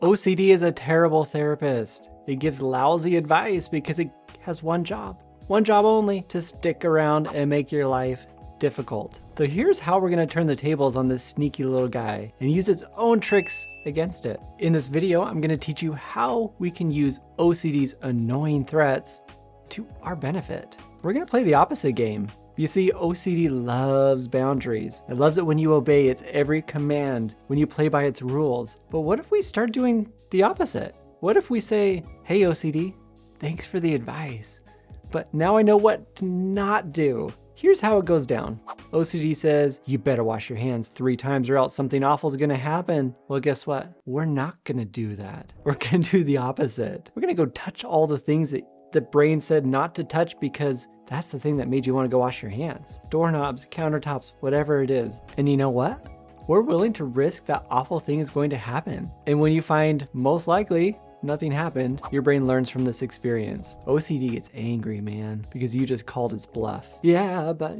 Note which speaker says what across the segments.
Speaker 1: OCD is a terrible therapist. It gives lousy advice because it has one job only, to stick around and make your life difficult. So here's how we're gonna turn the tables on this sneaky little guy and use its own tricks against it. In this video, I'm gonna teach you how we can use OCD's annoying threats to our benefit. We're gonna play the opposite game. You see, OCD loves boundaries. It loves it when you obey its every command, when you play by its rules. But what if we start doing the opposite? What if we say, hey OCD, thanks for the advice, but now I know what to not do. Here's how it goes down. OCD says, you better wash your hands 3 times or else something awful is gonna happen. Well, guess what? We're not gonna do that. We're gonna do the opposite. We're gonna go touch all the things that the brain said not to touch because that's the thing that made you want to go wash your hands. Doorknobs, countertops, whatever it is. And you know what? We're willing to risk that awful thing is going to happen. And when you find most likely nothing happened, your brain learns from this experience. OCD gets angry, man, because you just called its bluff. Yeah, but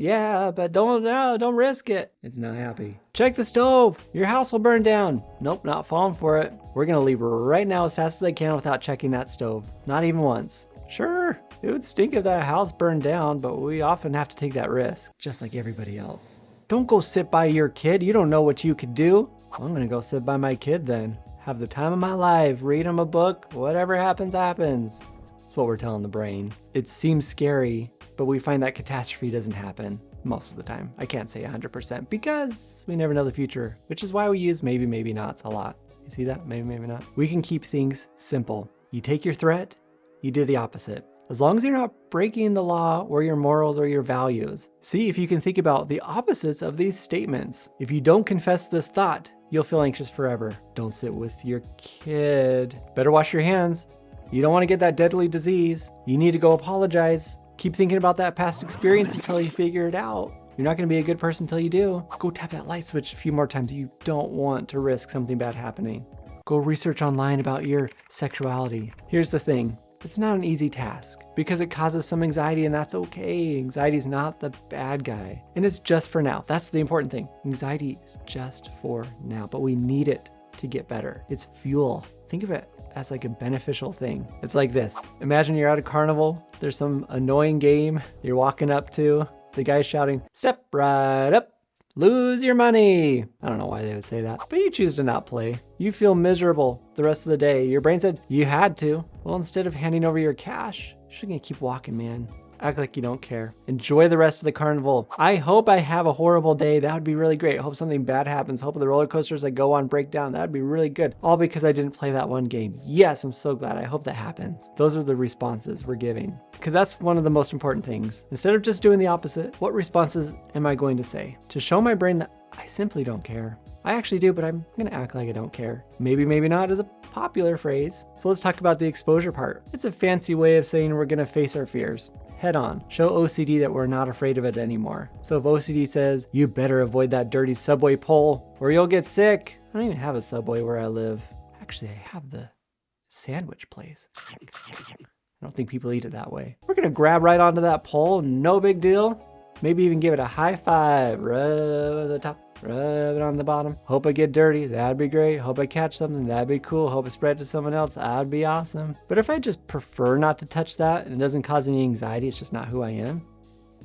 Speaker 1: don't risk it. It's not happy. Check the stove. Your house will burn down. Nope, not falling for it. We're gonna leave right now as fast as I can without checking that stove. Not even once. Sure, it would stink if that house burned down, but we often have to take that risk, just like everybody else. Don't go sit by your kid. You don't know what you could do. Well, I'm gonna go sit by my kid then. Have the time of my life, read him a book, whatever happens, happens. That's what we're telling the brain. It seems scary, but we find that catastrophe doesn't happen most of the time. I can't say 100% because we never know the future, which is why we use maybe, maybe nots a lot. You see that? Maybe, maybe not. We can keep things simple. You take your threat, you do the opposite. As long as you're not breaking the law or your morals or your values. See if you can think about the opposites of these statements. If you don't confess this thought, you'll feel anxious forever. Don't sit with your kid. Better wash your hands. You don't want to get that deadly disease. You need to go apologize. Keep thinking about that past experience until you figure it out. You're not going to be a good person until you do. Go tap that light switch a few more times. You don't want to risk something bad happening. Go research online about your sexuality. Here's the thing. It's not an easy task because it causes some anxiety, and that's okay. Anxiety is not the bad guy, and it's just for now. That's the important thing. Anxiety is just for now, but we need it to get better. It's fuel. Think of it as like a beneficial thing. It's like this. Imagine you're at a carnival. There's some annoying game you're walking up to. The guy's shouting, step right up. Lose your money. I don't know why they would say that, but you choose to not play. You feel miserable the rest of the day. Your brain said you had to. Well, instead of handing over your cash, you're just gonna keep walking, man. Act like you don't care. Enjoy the rest of the carnival. I hope I have a horrible day. That would be really great. I hope something bad happens. Hope the roller coasters I go on break down. That would be really good. All because I didn't play that one game. Yes, I'm so glad. I hope that happens. Those are the responses we're giving. Because that's one of the most important things. Instead of just doing the opposite, what responses am I going to say? To show my brain that I simply don't care. I actually do, but I'm gonna act like I don't care. Maybe, maybe not is a popular phrase. So let's talk about the exposure part. It's a fancy way of saying we're gonna face our fears head on. Show OCD that we're not afraid of it anymore. So if OCD says, you better avoid that dirty subway pole or you'll get sick. I don't even have a subway where I live. Actually, I have the sandwich place. I don't think people eat it that way. We're gonna grab right onto that pole, no big deal. Maybe even give it a high five, rub the top, rub it on the bottom. Hope I get dirty, that'd be great. Hope I catch something, that'd be cool. Hope I spread it to someone else, that'd be awesome. But if I just prefer not to touch that and it doesn't cause any anxiety, it's just not who I am,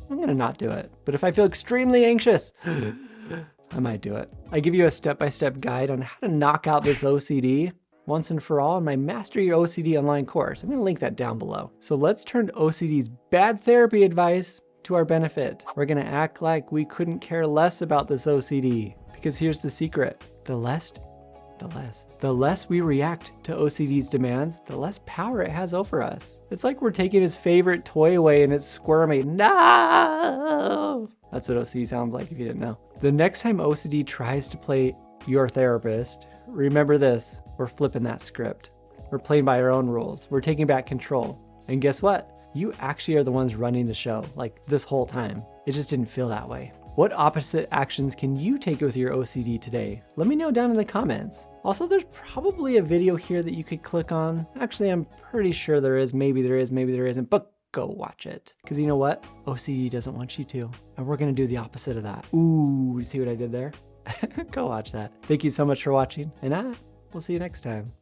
Speaker 1: I'm gonna not do it. But if I feel extremely anxious, I might do it. I give you a step-by-step guide on how to knock out this OCD once and for all in my Master Your OCD online course. I'm gonna link that down below. So let's turn OCD's bad therapy advice to our benefit. We're gonna act like we couldn't care less about this OCD because here's the secret. The less we react to OCD's demands, the less power it has over us. It's like we're taking his favorite toy away and it's squirming, no! That's what OCD sounds like if you didn't know. The next time OCD tries to play your therapist, remember this, we're flipping that script. We're playing by our own rules. We're taking back control. And guess what? You actually are the ones running the show, like this whole time. It just didn't feel that way. What opposite actions can you take with your OCD today? Let me know down in the comments. Also, there's probably a video here that you could click on. Actually, I'm pretty sure there is. Maybe there is, maybe there isn't, but go watch it. Because you know what? OCD doesn't want you to. And we're gonna do the opposite of that. Ooh, you see what I did there? Go watch that. Thank you so much for watching, and I will see you next time.